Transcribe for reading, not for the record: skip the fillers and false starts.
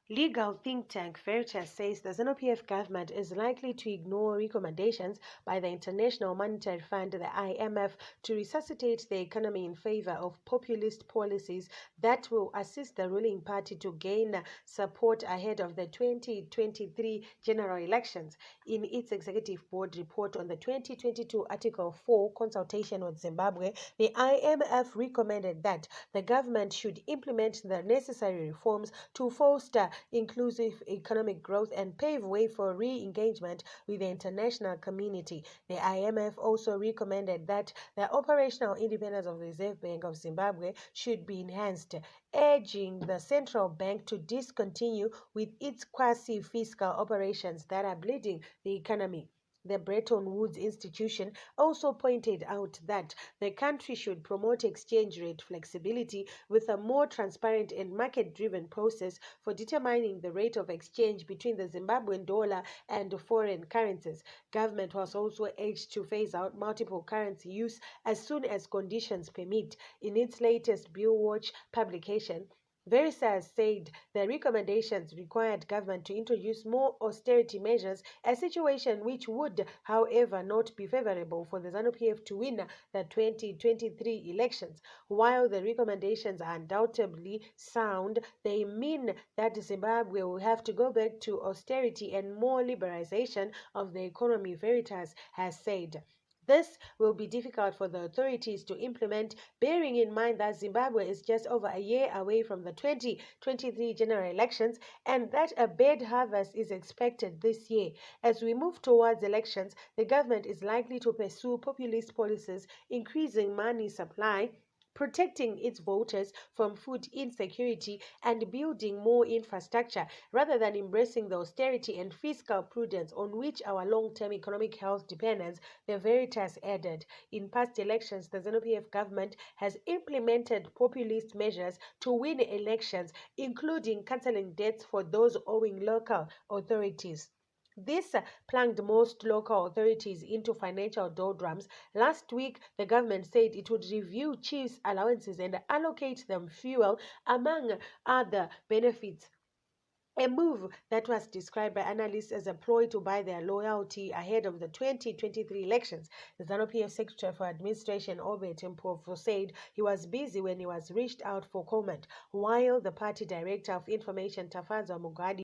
Legal think tank Veritas says the ZANU-PF government is likely to ignore recommendations by the International Monetary Fund, the IMF, to resuscitate the economy in favor of populist policies that will assist the ruling party to gain support ahead of the 2023 general elections. In its executive board report on the 2022 Article 4 consultation with Zimbabwe, the IMF recommended that the government should implement the necessary reforms to foster inclusive economic growth and pave way for re-engagement with the international community. The IMF also recommended that the operational independence of the Reserve Bank of Zimbabwe should be enhanced, urging the central bank to discontinue with its quasi-fiscal operations that are bleeding the economy. The Bretton Woods Institution also pointed out that the country should promote exchange rate flexibility with a more transparent and market-driven process for determining the rate of exchange between the Zimbabwean dollar and foreign currencies. Government was also urged to phase out multiple currency use as soon as conditions permit. In its latest Bill Watch publication, Veritas said the recommendations required government to introduce more austerity measures, a situation which would, however, not be favorable for the ZANU-PF to win the 2023 elections. While the recommendations are undoubtedly sound, they mean that Zimbabwe will have to go back to austerity and more liberalization of the economy, Veritas has said. This will be difficult for the authorities to implement, bearing in mind that Zimbabwe is just over a year away from the 2023 general elections and that a bad harvest is expected this year. As we move towards elections, the government is likely to pursue populist policies, increasing money supply, protecting its voters from food insecurity, and building more infrastructure rather than embracing the austerity and fiscal prudence on which our long-term economic health depends, the Veritas added. In past elections, the ZANU-PF government has implemented populist measures to win elections, including cancelling debts for those owing local authorities. This plunged most local authorities into financial doldrums. Last week, the government said it would review chiefs' allowances and allocate them fuel, among other benefits. A move that was described by analysts as a ploy to buy their loyalty ahead of the 2023 elections. The ZANU-PF Secretary for Administration, Obet Mpofu, said he was busy when he was reached out for comment, while the party director of information, Tafazwa Mugadi,